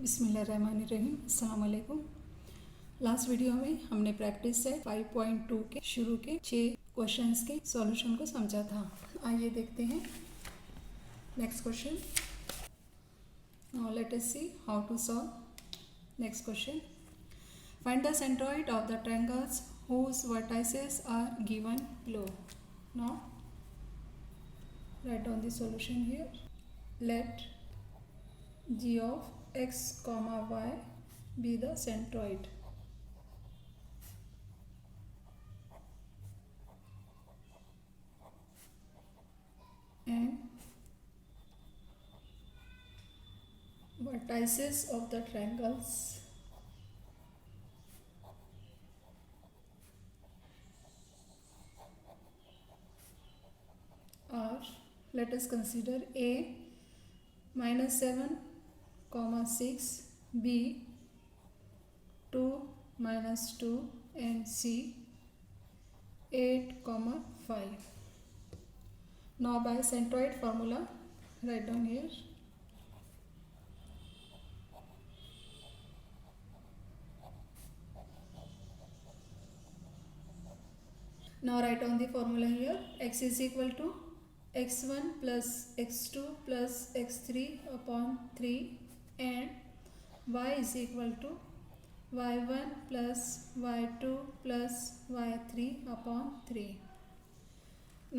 बिस्मिल्लाहिर्रहमानिर्रहीम। अस्सलाम वालेकुम। लास्ट वीडियो में हमने प्रैक्टिस सेट 5.2 के शुरू के 6 क्वेश्चंस के सॉल्यूशन को समझा था। आइए देखते हैं next question. Now let us see how to solve next question. Find the centroid of the triangles whose vertices are given below. Now write down the solution here. Let g of x comma y be the centroid and vertices of the triangles are, let us consider a -7, 6, b 2, -2 and c 8, 5. Now by centroid formula write down here. Now write down the formula here. X is equal to x1 plus x2 plus x3 upon 3 and y is equal to y1 plus y2 plus y3 upon 3.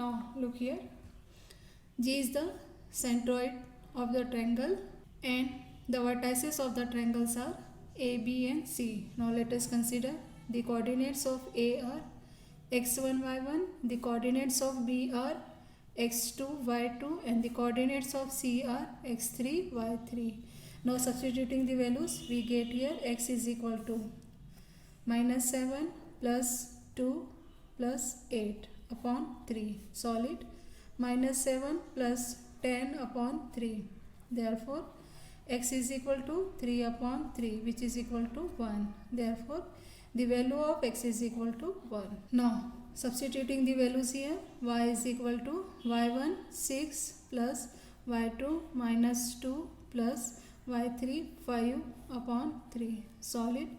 Now look here. G is the centroid of the triangle and the vertices of the triangles are A, B and C. Now let us consider the coordinates of A are x1, y1, the coordinates of B are x2, y2 and the coordinates of C are x3, y3. Now substituting the values we get here x is equal to -7 plus 2 plus 8 upon 3. Solid -7 plus 10 upon 3. Therefore x is equal to 3 upon 3 which is equal to 1. Therefore the value of x is equal to 1. Now substituting the values here, y is equal to y1 6 plus y2 -2 plus y3 5 upon 3. Solid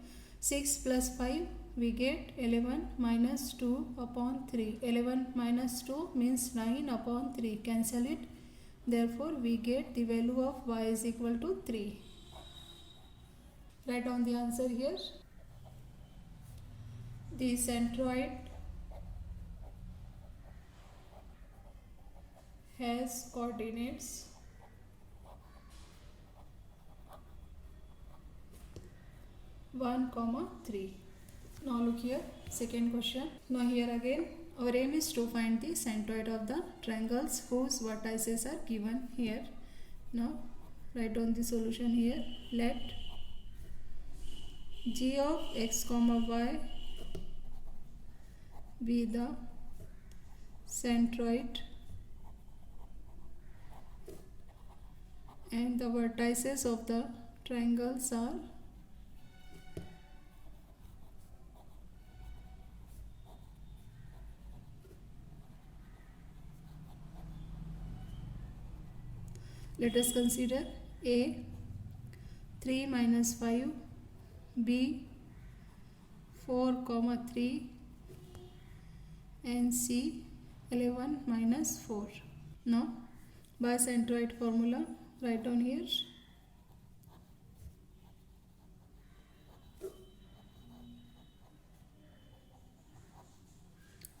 6 plus 5 we get 11 minus 2 upon 3. 11 minus 2 means 9 upon 3. Cancel it. Therefore we get the value of y is equal to 3. Write down the answer here. The centroid has coordinates 1, 3. Now look here, second question. Now here again our aim is to find the centroid of the triangles whose vertices are given here. Now write down the solution here. Let g of x comma y be the centroid and the vertices of the triangles are let us consider A 3 minus 5, B 4, 3 and C 11 minus 4. Now by centroid formula write down here.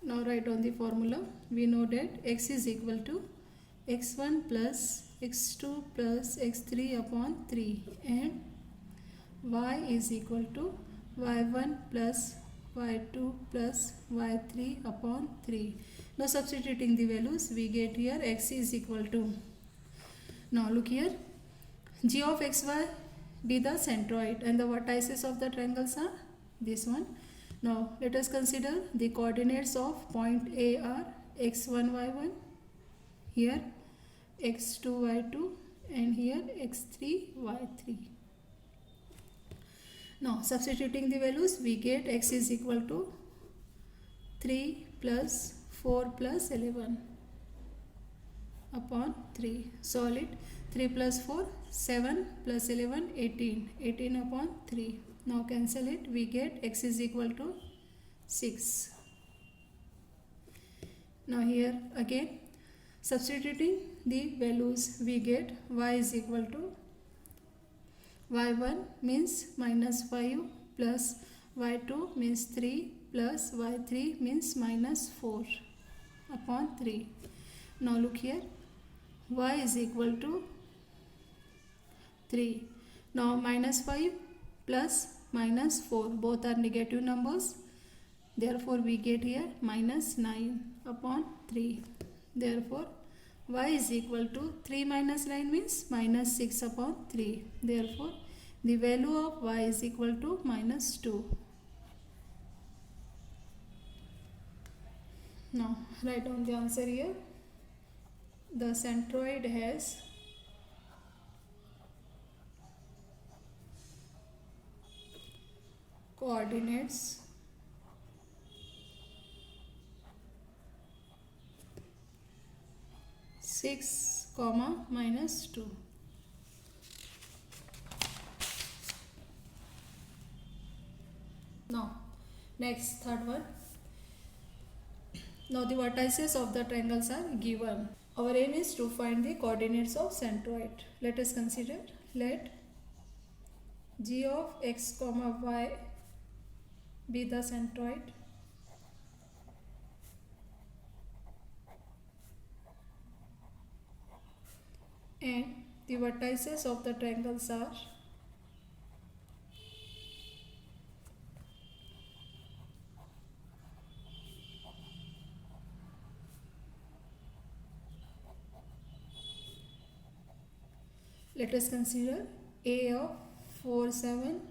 Now write down the formula. We know that x is equal to x1 plus x2 plus x3 upon 3 and y is equal to y1 plus y2 plus y3 upon 3. Now substituting the values we get here x is equal to, now look here, g of xy be the centroid and the vertices of the triangles are this one. Now let us consider the coordinates of point A are x1 y1, here x2 y2 and here x3 y3. Now substituting the values we get x is equal to 3 plus 4 plus 11 upon 3. Solid 3 plus 4, 7 plus 11, 18. 18 upon 3. Now cancel it. We get x is equal to 6. Now here again substituting the values, we get y is equal to y1 means minus 5 plus y2 means 3 plus y3 means minus 4 upon 3. Now look here, y is equal to 3. Now minus 5 plus minus 4 both are negative numbers, therefore we get here minus 9 upon 3. Therefore y is equal to 3 minus 9 means minus 6 upon 3. Therefore the value of y is equal to minus 2. Now write down the answer here. The centroid has coordinates 6, minus 2. Now next third one. Now the vertices of the triangles are given. Our aim is to find the coordinates of centroid. Let us consider, let g of x comma y be the centroid and the vertices of the triangles are let us consider A of 4, 7,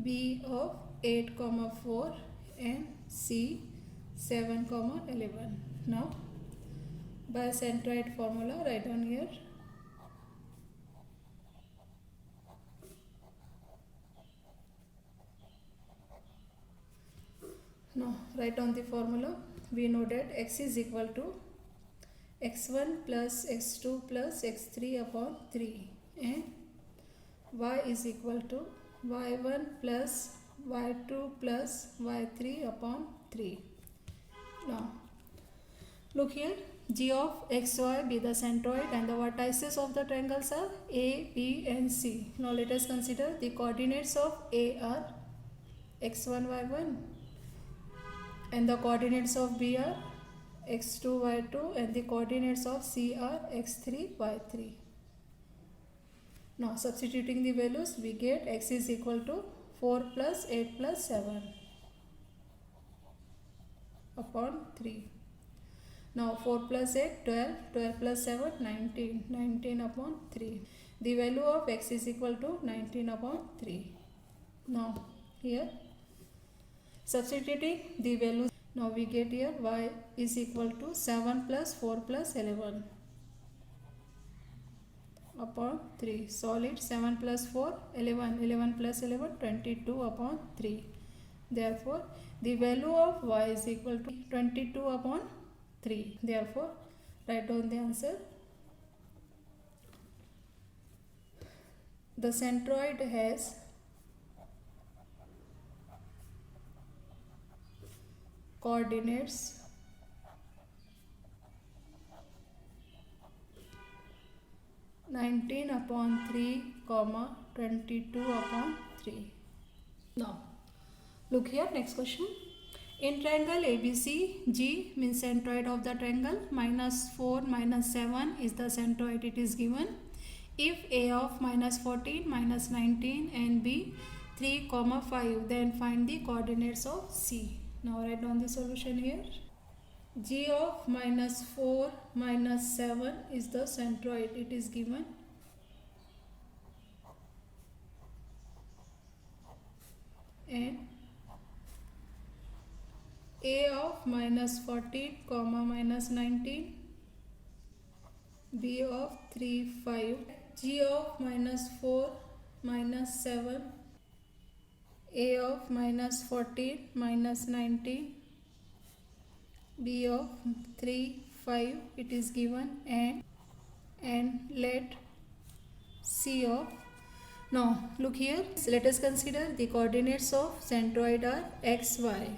B of 8, 4 and C 7, 11. Now by centroid formula write down here. Now write down the formula. We know that x is equal to x1 plus x2 plus x3 upon 3 and y is equal to y1 plus y2 plus y3 upon 3. Now look here, g of xy be the centroid and the vertices of the triangles are A, B and C. Now let us consider the coordinates of A are x1, y1 and the coordinates of B are x2, y2 and the coordinates of C are x3, y3. Now substituting the values, we get x is equal to 4 plus 8 plus 7 upon 3. Now 4 plus 8, 12, 12 plus 7, 19, 19 upon 3. The value of x is equal to 19 upon 3. Now here substituting the values, now we get here y is equal to 7 plus 4 plus 11 upon 3. Solid 7 plus 4, 11, 11 plus 11, 22 upon 3. Therefore the value of y is equal to 22 upon 3. Therefore write down the answer. The centroid has coordinates 19 upon 3, 22 upon 3. Now look here, next question. In triangle ABC, G means centroid of the triangle, minus 4, minus 7 is the centroid it is given. If A of minus 14, minus 19 and B 3, 5, then find the coordinates of C. Now write down the solution here. G of minus 4, minus 7 is the centroid it is given. And A of minus 14, minus 19, B of 3, 5, G of minus 4, minus 7, A of minus 14, minus 19, B of 3, 5 it is given, and and let C of, now look here, let us consider the coordinates of centroid are x, y,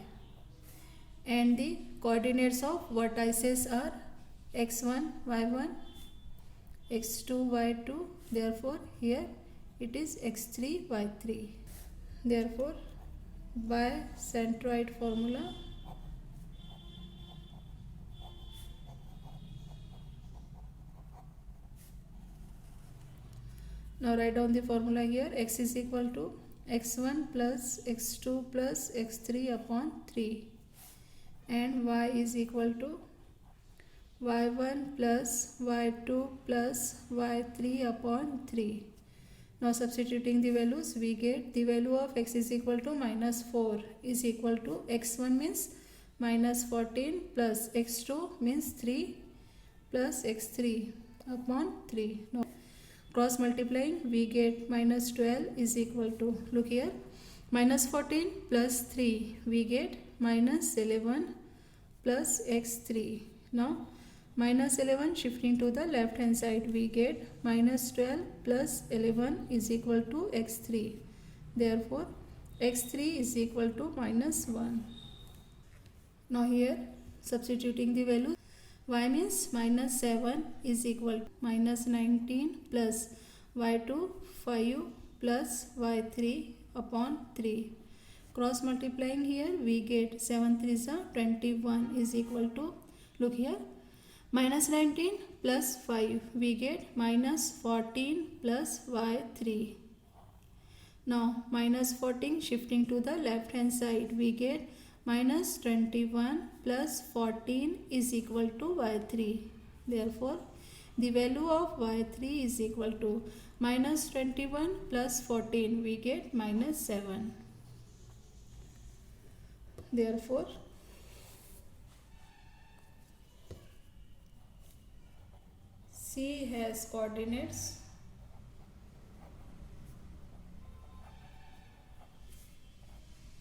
and the coordinates of vertices are x1, y1, x2, y2. Therefore here it is x3, y3. Therefore by centroid formula, now write down the formula here. X is equal to x1 plus x2 plus x3 upon 3, and y is equal to y1 plus y2 plus y3 upon 3. Now substituting the values, we get the value of x is equal to minus 4 is equal to x1 means minus 14 plus x2 means 3 plus x3 upon 3. Now cross multiplying, we get minus 12 is equal to, look here, minus 14 plus 3, we get minus 11 plus x3. Now minus 11 shifting to the left hand side, we get minus 12 plus 11 is equal to x3. Therefore x3 is equal to minus 1. Now here substituting the value, y means minus 7 is equal to minus 19 plus y2 5 plus y3 upon 3. Cross multiplying here, we get 7 3s are 21 is equal to, look here, minus 19 plus 5, we get minus 14 plus y3. Now minus 14 shifting to the left hand side, we get minus 21 plus 14 is equal to y3. Therefore the value of y3 is equal to minus 21 plus 14, we get minus 7. Therefore C has coordinates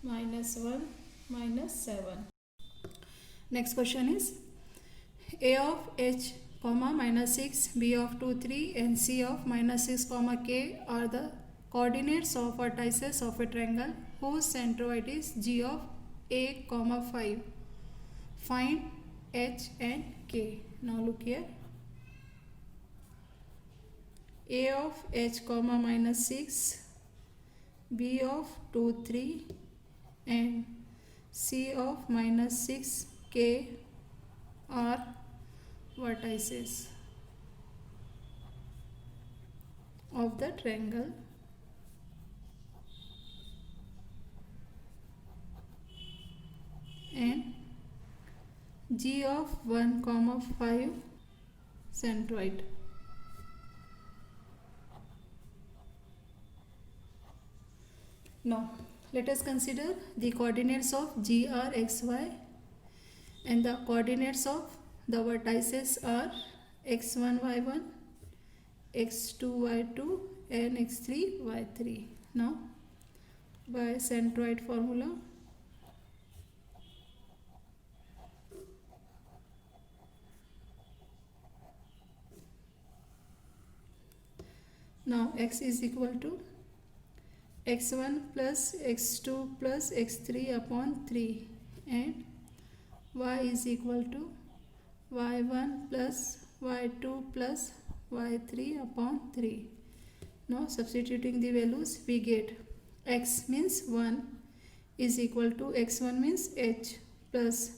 minus 1, minus 7. Next question is A of h comma minus 6, B of 2 3 and C of minus 6 comma k are the coordinates of vertices of a triangle whose centroid is G of a comma 5. Find h and k. Now look here, A of h comma minus 6, B of 2 3 and C of minus 6 k are vertices of the triangle and G of 1 comma 5 centroid. Now let us consider the coordinates of G are xy and the coordinates of the vertices are x1 y1, x2 y2 and x3 y3. Now by centroid formula, now x is equal to x1 plus x2 plus x3 upon 3 and y is equal to y1 plus y2 plus y3 upon 3. Now substituting the values, we get x means 1 is equal to x1 means h plus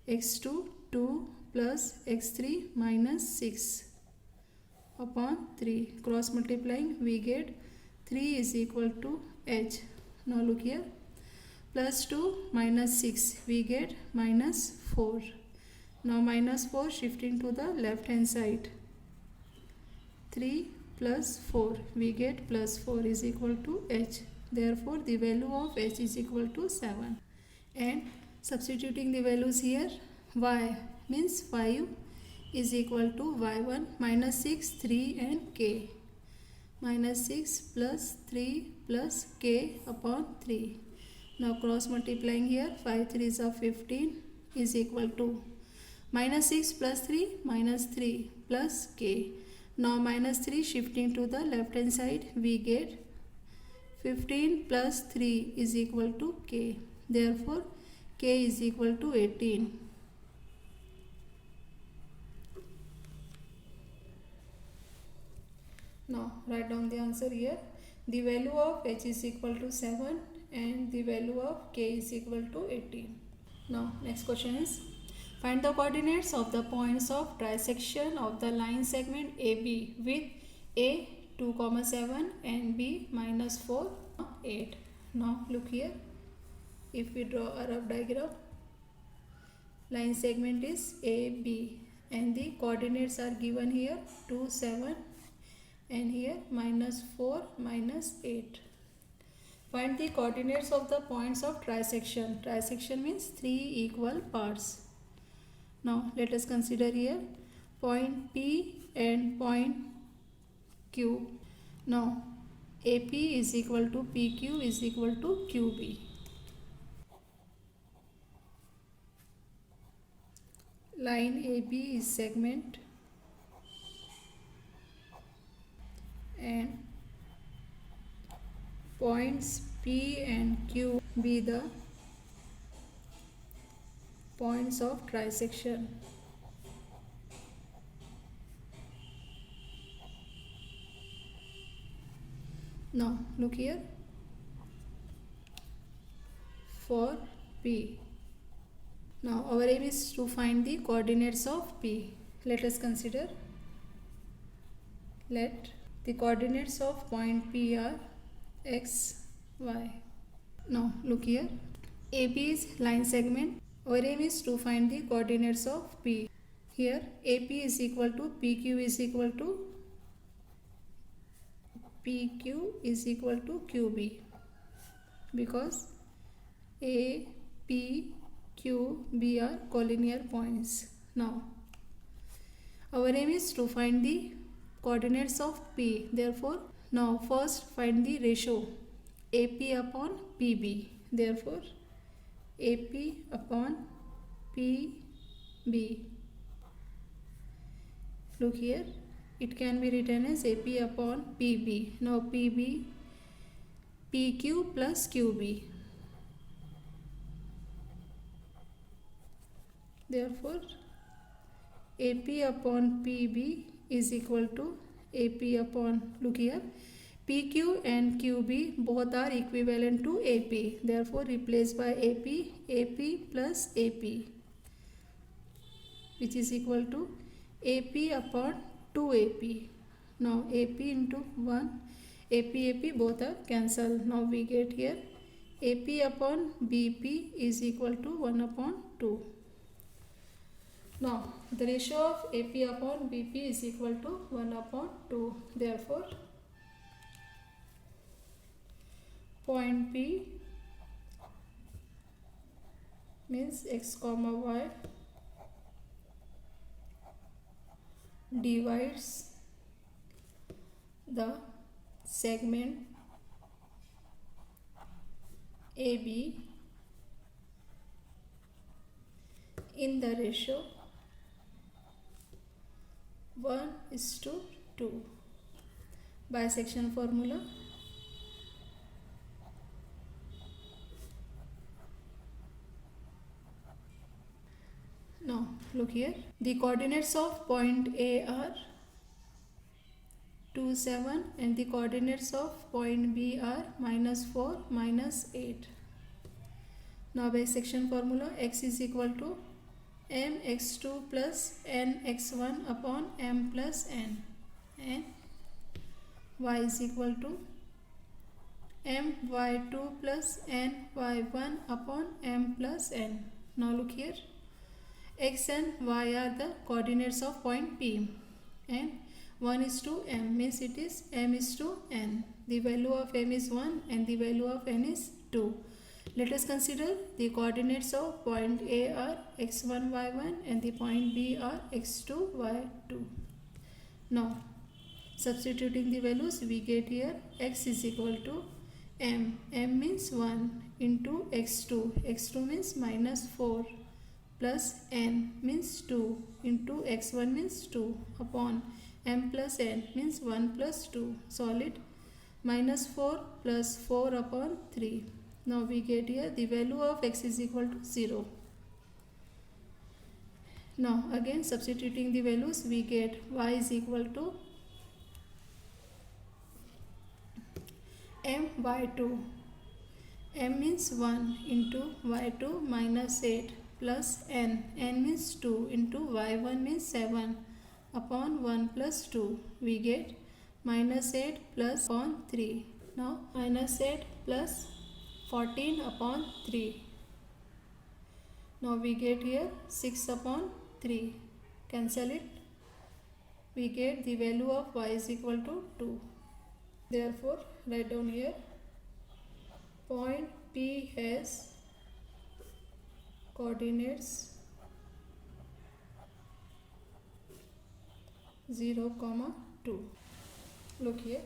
x2 2 plus x3 minus 6 upon 3. Cross multiplying, we get 3 is equal to h. Now look here, plus 2 minus 6, we get minus 4. Now minus 4 shifting to the left hand side, 3 plus 4, we get plus 4 is equal to h. Therefore the value of h is equal to 7. And substituting the values here, y means 5 is equal to y1 minus 6 3 and k, minus 6 plus 3 plus k upon 3. Now cross multiplying here, 5 3s are 15 is equal to minus 6 plus 3 minus 3 plus k. Now minus 3 shifting to the left hand side, we get 15 plus 3 is equal to k. Therefore, k is equal to 18. Now write down the answer here. The value of h is equal to 7 and the value of k is equal to 18. Now next question is, find the coordinates of the points of trisection of the line segment AB with A 2, 7 and B minus 4, 8. Now look here. If we draw a rough diagram, line segment is AB and the coordinates are given here 2, 7 and here minus 4, minus 8. Find the coordinates of the points of trisection. Trisection means 3 equal parts. Now let us consider here point P and point Q. Now AP is equal to PQ is equal to QB. Line AB is segment and points P and Q be the points of trisection. Now look here. For P. Now our aim is to find the coordinates of P. Let us consider. Let the coordinates of point P are x, y. Now look here. AB is line segment. Our aim is to find the coordinates of P. Here AP is equal to PQ is equal to PQ is equal to QB because A, P, Q, B are collinear points. Now our aim is to find the coordinates of P. Therefore, now first find the ratio AP upon PB. Therefore, AP upon PB. Look here, it can be written as AP upon PB. Now PB, PQ plus QB. Therefore, AP upon PB is equal to AP upon, look here, PQ and QB both are equivalent to AP. Therefore, replace by AP plus AP, which is equal to AP upon 2AP. Now, AP into 1, AP both are cancelled. Now, we get here AP upon BP is equal to 1 upon 2. Now, the ratio of AP upon BP is equal to 1 upon 2. Therefore, point P means x comma y divides the segment AB in the ratio 1:2. Bisection formula. Now look here. The coordinates of point A are 2, 7 and the coordinates of point B are -4, -8. Now bisection formula, x is equal to m x2 plus n x1 upon m plus n and y is equal to m y2 plus n y1 upon m plus n. Now look here, x and y are the coordinates of point P and 1:m means it is m:n. The value of m is 1 and the value of n is 2. Let us consider the coordinates of point A are x1, y1 and the point B are x2, y2. Now, substituting the values, we get here x is equal to m. m means 1 into x2. x2 means -4 plus n means 2 into x1 means 2 upon m plus n means 1 plus 2 solid minus 4 plus 4 upon 3. Now we get here the value of x is equal to 0. Now again substituting the values, we get y is equal to m y2. M means 1 into y2 minus 8 plus n. N means 2 into y1 means 7 upon 1 plus 2. We get minus 8 plus upon 3. Now minus 8 plus 14 upon 3. Now we get here 6 upon 3. Cancel it. We get the value of y is equal to 2. Therefore write down here point P has coordinates 0, 2. Look here.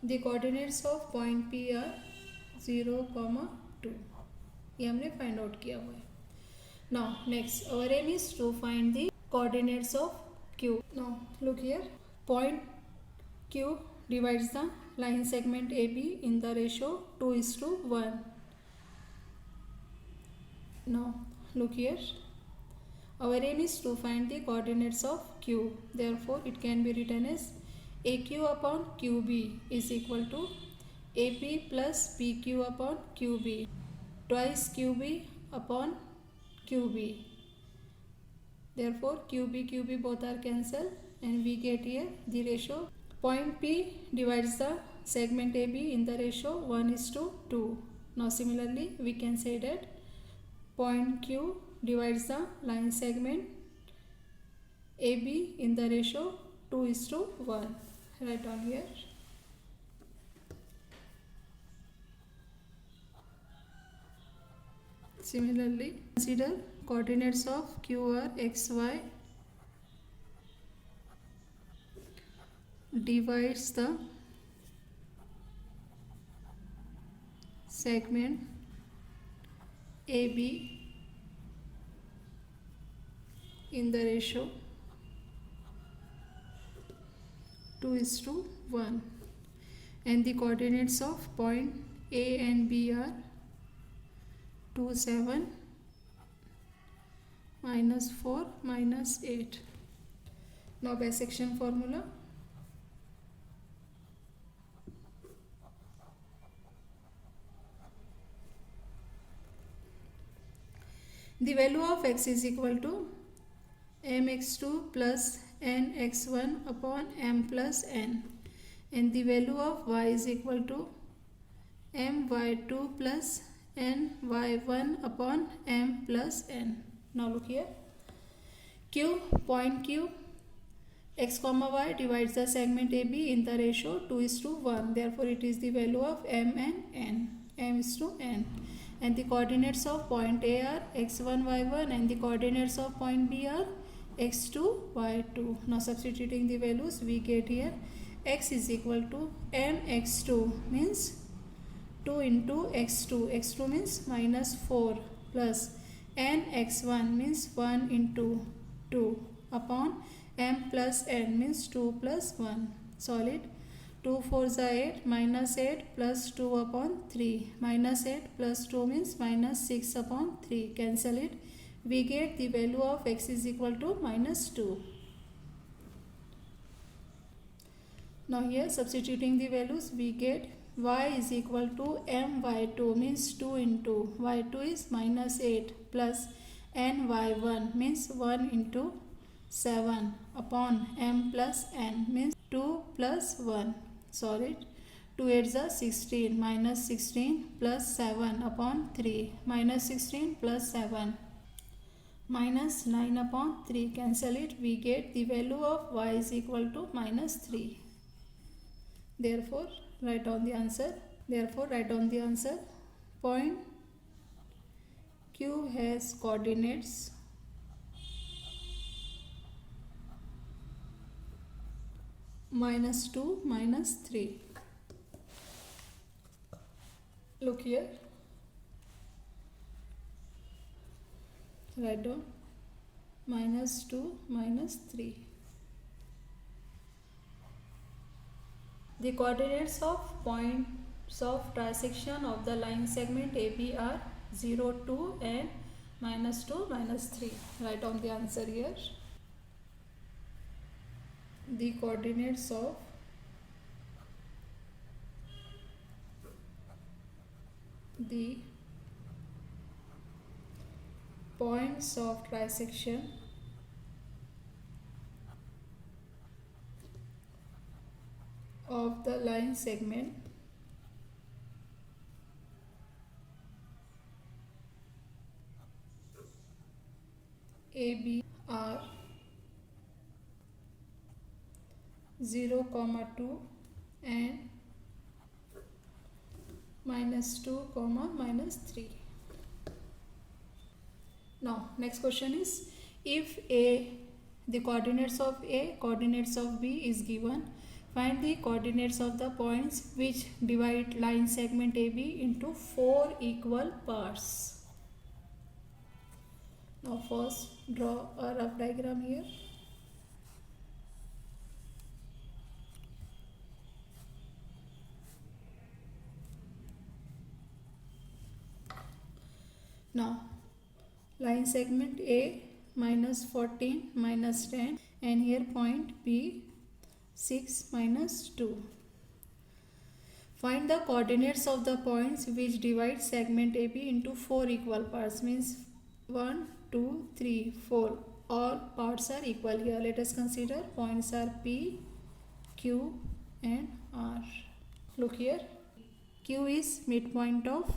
The coordinates of point P are 0, 2. ये हमने find out किया हुआ है. Now next our aim is to find the coordinates of Q. Now look here. Point Q divides the line segment AB in the ratio 2:1. Now look here. Our aim is to find the coordinates of Q. Therefore it can be written as AQ upon QB is equal to AP plus PQ upon QB twice QB upon QB. Therefore QB both are cancelled and we get here the ratio. Point P divides the segment AB in the ratio 1:2. Now similarly we can say that point Q divides the line segment AB in the ratio 2:1. Write down here. Similarly consider coordinates of Q are xy divides the segment AB in the ratio 2:1 and the coordinates of point A and B are 2, 7, -4, -8. Now bisection formula. The value of x is equal to mx2 plus nx1 upon m plus n and the value of y is equal to my2 plus ny1 upon m plus n. Now look here. Point Q x comma y divides the segment AB in the ratio 2:1. Therefore it is the value of m and n. M is to n. And the coordinates of point A are x1, y1 and the coordinates of point B are x2, y2. Now substituting the values, we get here x is equal to mx2 means 2 into x2. x2 means -4 plus nx1 means 1 into 2 upon m plus n means 2 plus 1. Solid. 2 4s are 8, -8 plus 2 upon 3. -8 plus 2 means -6 upon 3. Cancel it. We get the value of x is equal to -2. Now here substituting the values, we get y is equal to my2 means 2 into y2 is -8 plus ny1 means 1 into 7 upon m plus n means 2 plus 1. Solid. 2 8s are 16, -16 plus 7 upon 3, -16 plus 7 -9 upon 3. Cancel it. We get the value of y is equal to -3. Therefore write down the answer. Point Q has coordinates -2, -3. Look here. Write down -2, -3. The coordinates of points of trisection of the line segment AB are 0, 2 and -2, -3. Write down the answer here. The coordinates of the points of trisection of the line segment AB are 0, 2 and -2, -3. Now next question is, if the coordinates of A, coordinates of B is given, find the coordinates of the points which divide line segment AB into 4 equal parts. Now first draw a rough diagram here. Now line segment A -14, -10, and here point B 6, -2. Find the coordinates of the points which divide segment AB into 4 equal parts, means 1, 2, 3, 4. All parts are equal here. Let us consider points are P, Q and R. Look here. Q is midpoint of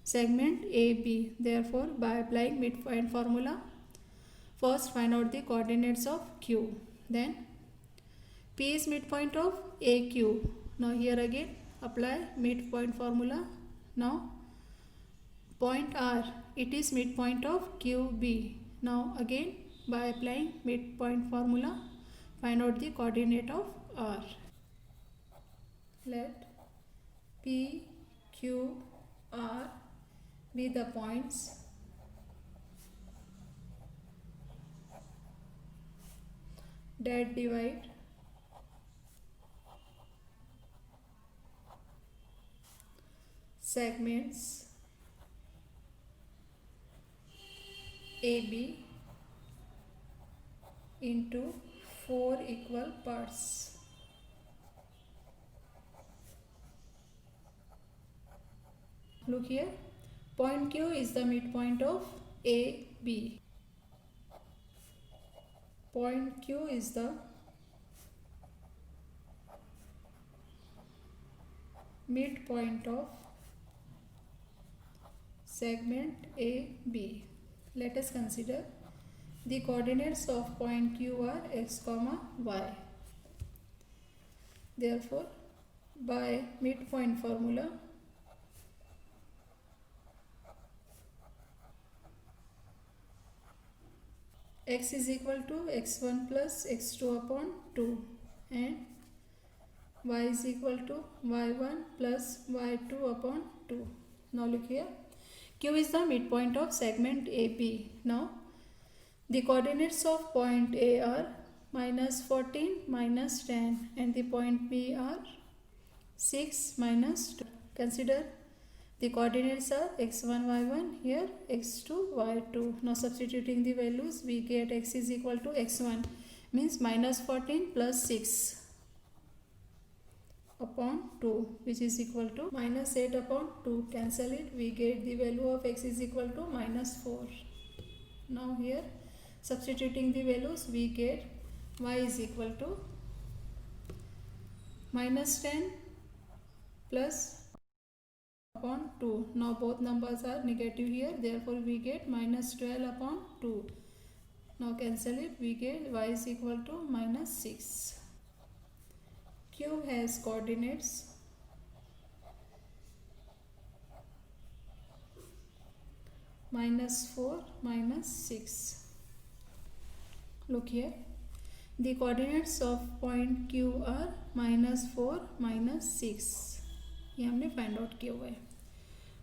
segment AB. Therefore, by applying midpoint formula, first find out the coordinates of Q. Then P is midpoint of AQ. Now here again apply midpoint formula. Now point R, it is midpoint of QB. Now again by applying midpoint formula, find out the coordinate of R. Let P, Q, R be the points that divide segments AB into 4 equal parts. Look here, point Q is the midpoint of AB. Point Q is the midpoint of segment AB. Let us consider the coordinates of point Q are x, y. Therefore, by midpoint formula, x is equal to x1 plus x2 upon 2 and y is equal to y1 plus y2 upon 2. Now look here, Q is the midpoint of segment AB. Now the coordinates of point A are -14, -10 and the point B are 6, -2. Consider the coordinates are x1, y1, here x2, y2. Now substituting the values, we get x is equal to x1 means -14 plus 6 upon 2, which is equal to -8 upon 2. Cancel it, we get the value of x is equal to -4. Now here substituting the values, we get y is equal to -10 plus upon 2. Now both numbers are negative here, therefore we get -12 upon 2. Now cancel it, we get y is equal to -6. Q has coordinates -4, -6. Look here, the coordinates of point Q are -4, -6. ये हमने find out किया हुआ है.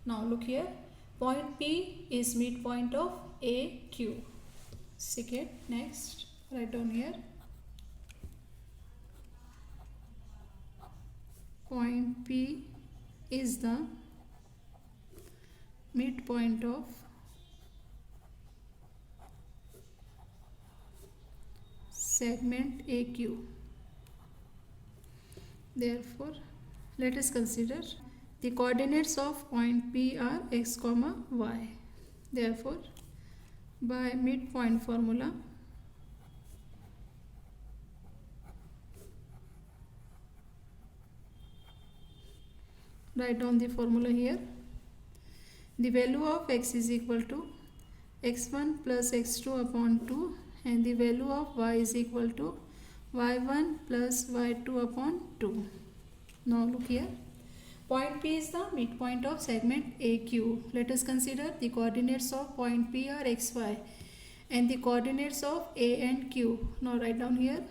Now look here, point P is midpoint of AQ. Second, next, write down here. point P is the midpoint of segment AQ. Therefore, let us consider the coordinates of point P are x comma y. Therefore, by midpoint formula, write down the formula here. The value of x is equal to x1 plus x2 upon 2 and the value of y is equal to y1 plus y2 upon 2. Now look here. Point P is the midpoint of segment AQ. Let us consider the coordinates of point P are xy and the coordinates of A and Q. Now write down here.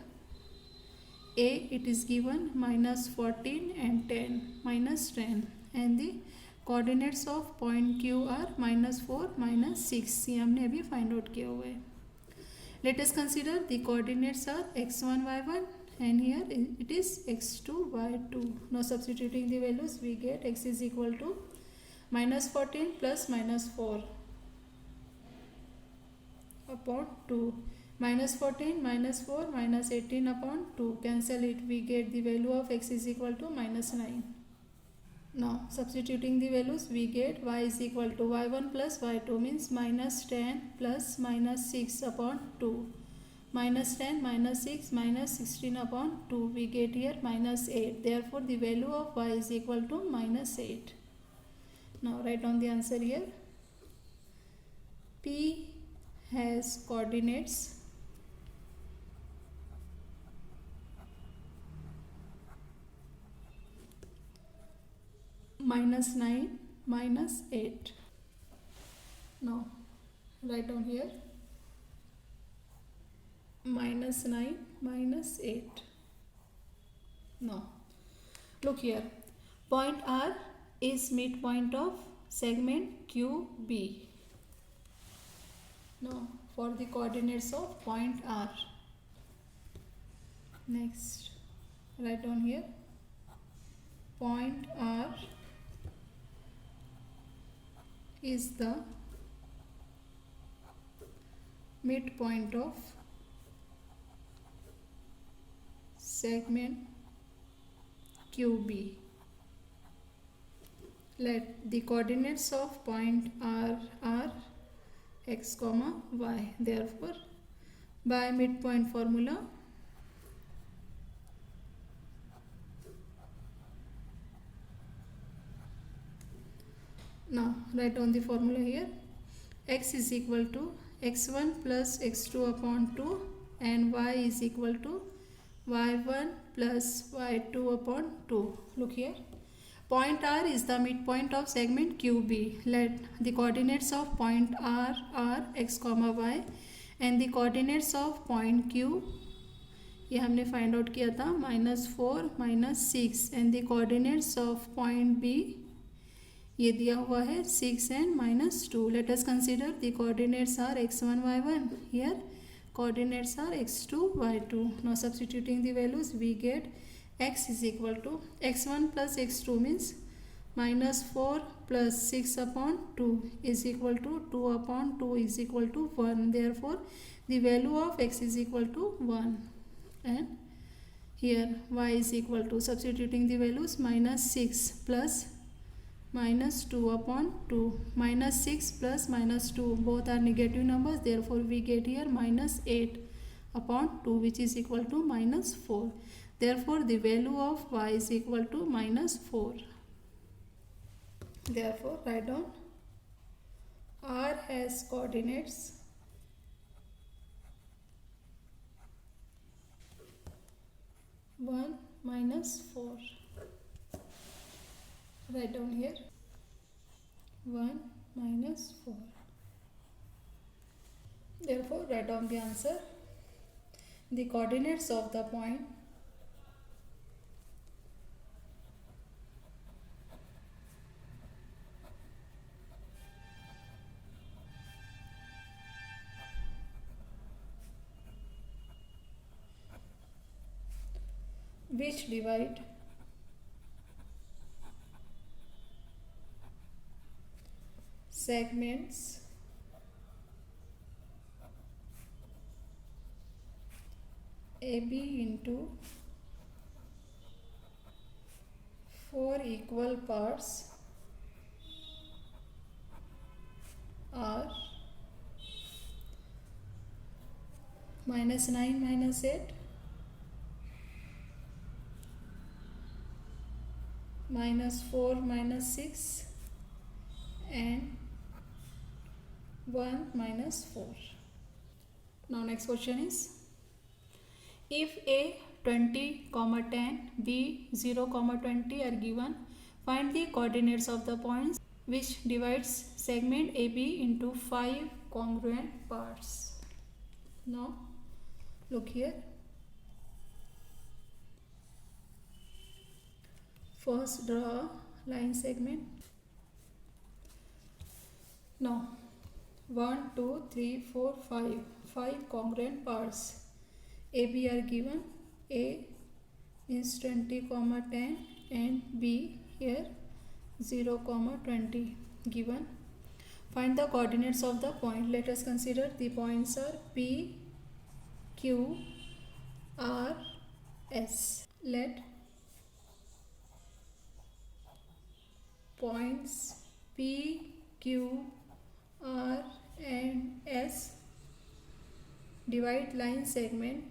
A, it is given minus 14 and 10, minus 10, and the coordinates of point Q are minus 4, minus 6. ये हमने अभी find out किया हुआ है. Let us consider the coordinates are x1, y1 and here it is x2, y2. Now substituting the values we get x is equal to minus 14 plus minus 4 upon 2. Minus 14, minus 4, minus 18 upon 2. Cancel it. We get the value of x is equal to minus 9. Now substituting the values we get y is equal to y1 plus y2 means minus 10 plus minus 6 upon 2. Minus 10, minus 6, minus 16 upon 2. We get here minus 8. Therefore the value of y is equal to minus 8. Now write down the answer here. P has coordinates minus 9, minus 8. Now write down here minus 9, minus 8. Now look here. Point R is midpoint of segment QB. Now for the coordinates of point R. Next write down here point R is the midpoint of segment QB. Let the coordinates of point R are x comma y. Therefore by midpoint formula now write down the formula here. X is equal to x1 plus x2 upon 2 and y is equal to y1 plus y2 upon 2. Look here. Point R is the midpoint of segment QB. Let the coordinates of point R are x comma y and the coordinates of point Q ये हमने find out किया था -4, -6 and the coordinates of point B ये दिया हुआ है 6 and -2. Let us consider the coordinates are x1, y1. Here coordinates are x2, y2. Now substituting the values we get x is equal to x1 plus x2 means -4 plus 6 upon 2 is equal to 2 upon 2 is equal to 1. Therefore the value of x is equal to 1 and here y is equal to substituting the values -6 plus -2 upon 2. -6 plus -2 both are negative numbers. Therefore we get here -8 upon 2 which is equal to -4. Therefore the value of y is equal to -4. Therefore write down R has coordinates -1, -4. Write down here 1, -4. Therefore write down the answer. The coordinates of the point which divide segments AB into 4 equal parts are -9 minus 8 -4 minus 6 and 1 minus 4. Now next question is, if A 20, 10, B 0, 20 are given, find the coordinates of the points which divides segment AB into 5 congruent parts. Now look here. First draw a line segment. Now 1, 2, 3, 4, 5 congruent parts AB are given. A is 20, 10 and B here 0, 20 given. Find the coordinates of the point. Let us consider the points are P, Q, R, S. Let points P, Q, R and S divide line segment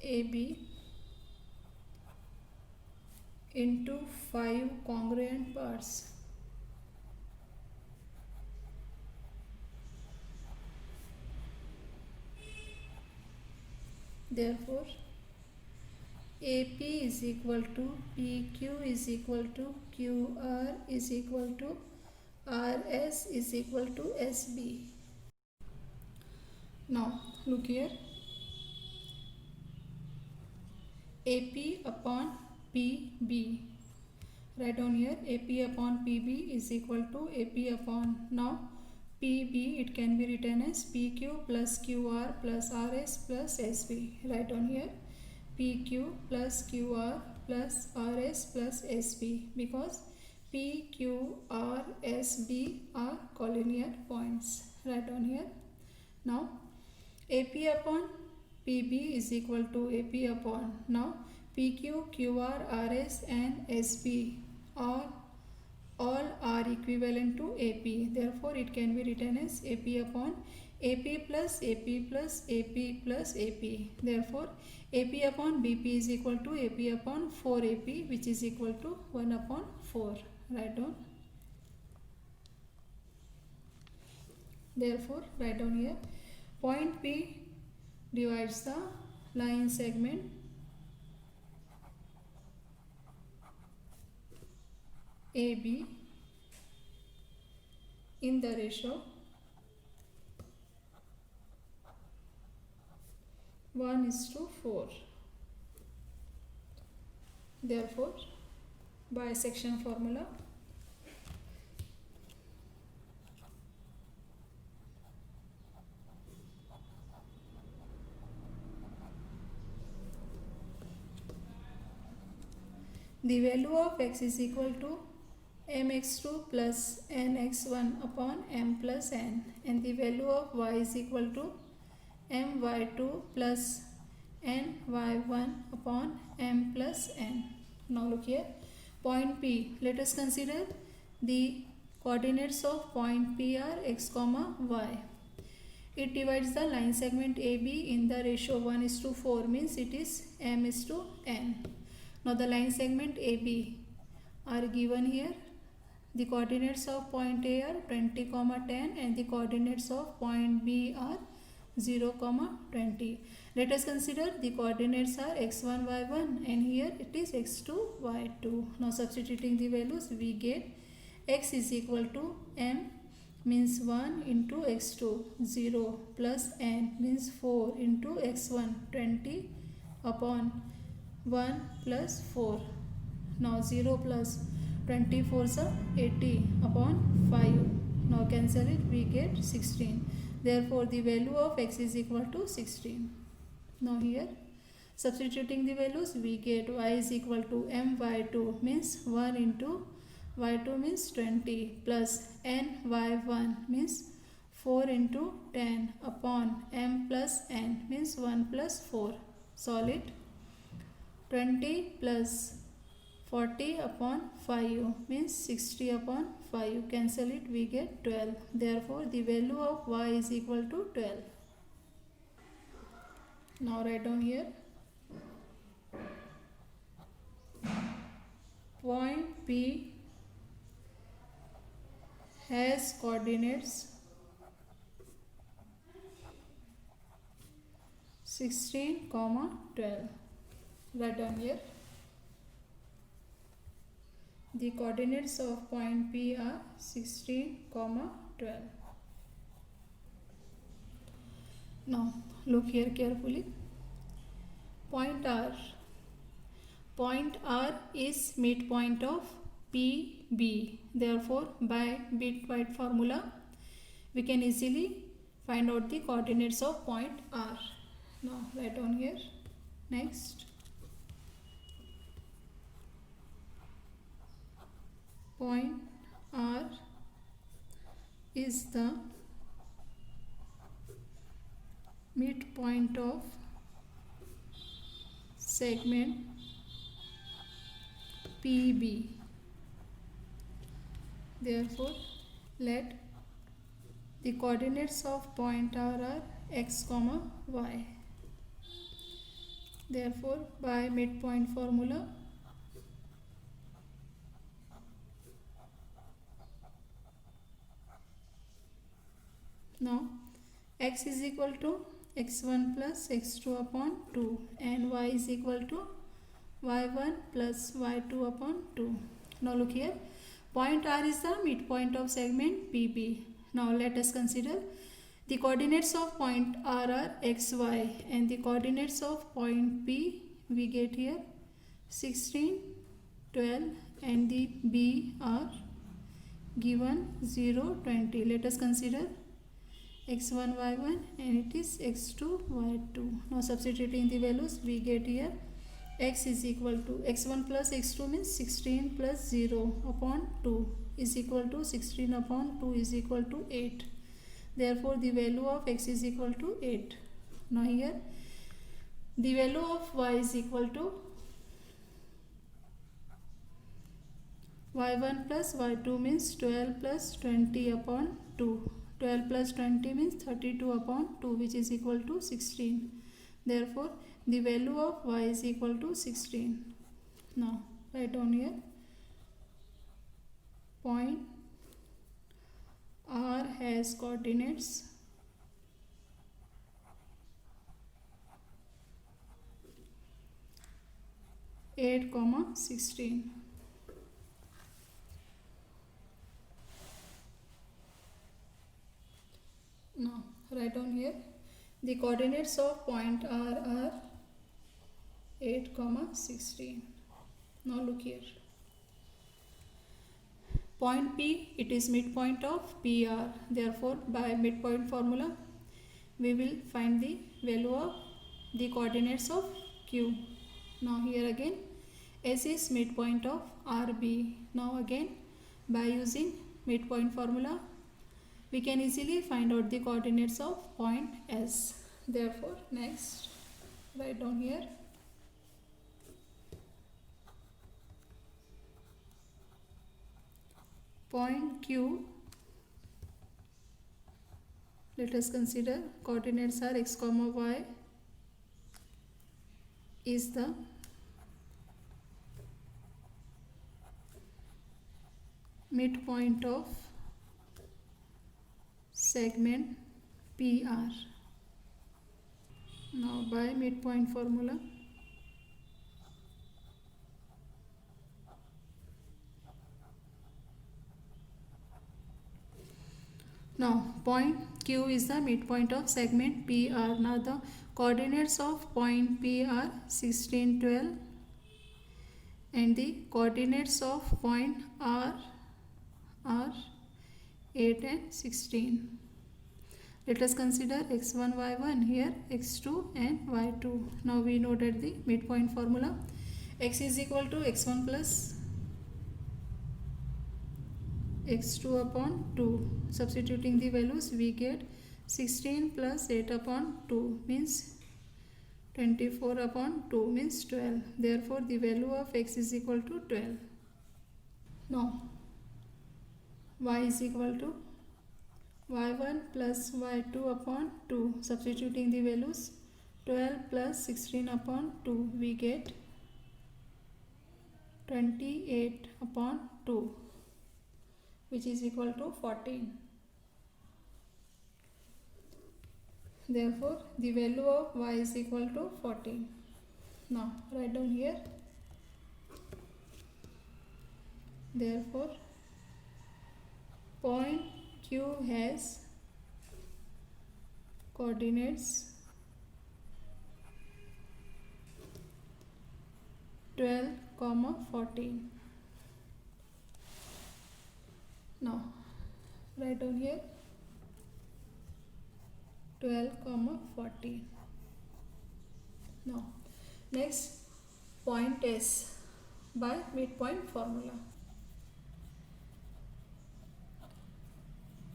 AB into 5 congruent parts. Therefore AP is equal to PQ is equal to QR is equal to RS is equal to SB. Now look here. AP upon PB. Write down here AP upon PB is equal to AP upon, now PB it can be written as PQ plus QR plus RS plus SB. Write down here PQ plus QR plus RS plus SB because PQ, R, SB are collinear points. Write down here. Now AP upon PB is equal to AP upon, now PQ, QR, RS and SB all are equivalent to AP. Therefore it can be written as AP upon AP plus AP plus AP plus AP. Therefore AP upon BP is equal to AP upon 4AP, which is equal to 1 upon 4. Write down. Therefore write down here point P divides the line segment AB in the ratio 1:4. Therefore bisection formula the value of x is equal to mx2 plus nx1 upon m plus n, and the value of y is equal to my2 plus ny1 upon m plus n. Now look here, point P. Let us consider the coordinates of point P are x, y. It divides the line segment AB in the ratio 1:4, means it is m:n. Now the line segment AB are given here. The coordinates of point A are 20, 10 and the coordinates of point B are 0, 20. Let us consider the coordinates are x1, y1 and here it is x2, y2. Now substituting the values we get x is equal to m means 1 into x2, 0 plus n means 4 into x1, 20 upon 1 plus 4. Now 0 plus 24 is 80 upon 5. Now cancel it, we get 16. Therefore the value of x is equal to 16. Now here Substituting the values, we get y is equal to m y2 means 1 into y2 means 20 plus n y1 means 4 into 10 upon m plus n means 1 plus 4. Solve it. 20 plus 40 upon 5 means 60 upon 5. Cancel it, we get 12. Therefore, the value of y is equal to 12. Now write down here. Point P has coordinates 16, 12. Write down here. The coordinates of point P are 16, 12. Now look here carefully. Point R is midpoint of PB. Therefore, by midpoint formula, we can easily find out the coordinates of point R. Now write down here. Next. Point R is the midpoint of segment PB. Therefore, let the coordinates of point R are x, y. Therefore, by midpoint formula, now x is equal to x1 plus x2 upon 2 and y is equal to y1 plus y2 upon 2. Now look here. Point R is the midpoint of segment PB. Now let us consider the coordinates of point R are x, y, and the coordinates of point P we get here 16, 12, and the B are given 0, 20. Let us consider x1, y1, and it is x2, y2. Now substituting the values, we get here x is equal to x1 plus x2 means 16 plus 0 upon 2 is equal to 16 upon 2 is equal to 8. Therefore, the value of x is equal to 8. Now here, the value of y is equal to y1 plus y2 means 12 plus 20 upon 2. 12 plus 20 means 32 upon 2, which is equal to 16. Therefore, the value of y is equal to 16. Now, write down here. Point R has coordinates 8, 16. Now, write down here. The coordinates of point R are 8, 16. Now look here. Point P, it is midpoint of PR. Therefore, by midpoint formula, we will find the value of the coordinates of Q. Now here again, S is midpoint of RB. Now again, by using midpoint formula, we can easily find out the coordinates of point S. Therefore, next, write down here. Point Q, let us consider coordinates are x, y is the midpoint of segment PR. Now by midpoint formula, now point Q is the midpoint of segment PR. Now the coordinates of point P are 16, 12, and the coordinates of point R are 8 and 16. Let us consider x1, y1, here x2 and y2. Now we know that the midpoint formula, x is equal to x1 plus x2 upon 2. Substituting the values, we get 16 plus 8 upon 2 means 24 upon 2 means 12. Therefore, the value of x is equal to 12. Now, y is equal to y1 plus y2 upon 2. Substituting the values, 12 plus 16 upon 2, we get 28 upon 2, which is equal to 14. Therefore, the value of y is equal to 14. Now, write down here. Therefore, point Q has coordinates 12, 14. Now, write down here 12, 14. Now, next, point S by midpoint formula.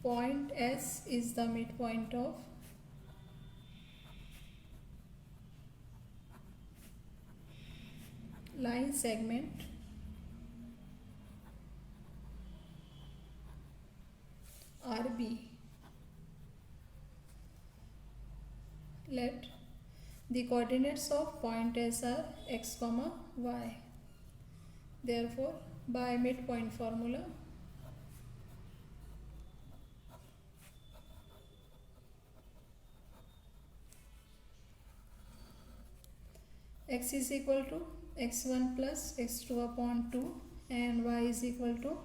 Point S is the midpoint of line segment RB. Let the coordinates of point S are x, y. Therefore, by midpoint formula, x is equal to x1 plus x2 upon 2 and y is equal to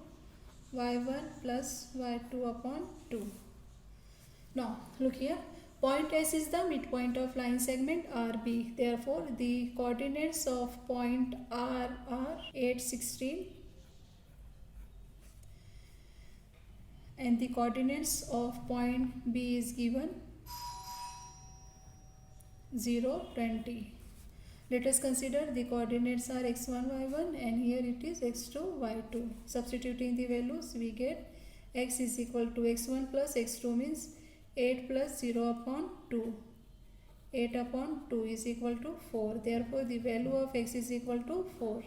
y1 plus y2 upon 2. Now, look here. Point S is the midpoint of line segment RB. Therefore, the coordinates of point R are 8, 16 and the coordinates of point B is given 0, 20. Let us consider the coordinates are x1, y1 and here it is x2, y2. Substituting the values, we get x is equal to x1 plus x2 means 8 plus 0 upon 2. 8 upon 2 is equal to 4. Therefore, the value of x is equal to 4.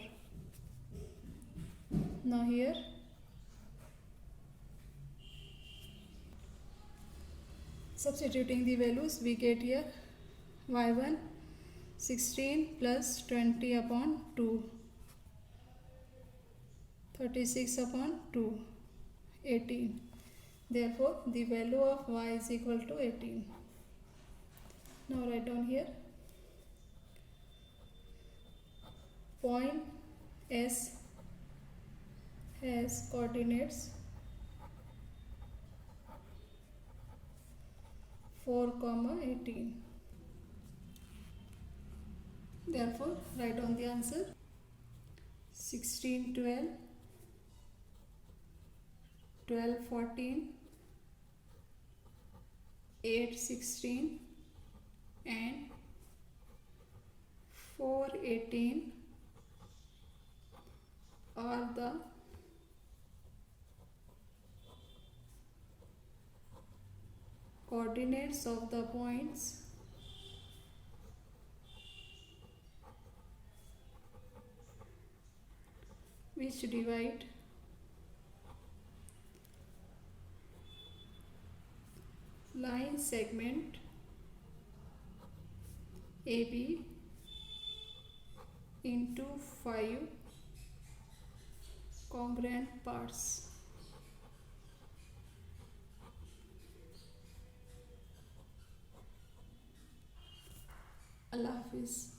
Now here, substituting the values, we get here y1 16 plus 20 upon 2. 36 upon 2. 18. Therefore, the value of y is equal to 18. Now write down here. Point S has coordinates 4, 18. Therefore, write down the answer. 16, 12, 12, 14, 8, 16 and 4, 18 are the coordinates of the points which divide line segment AB into 5 congruent parts. Allah Hafiz.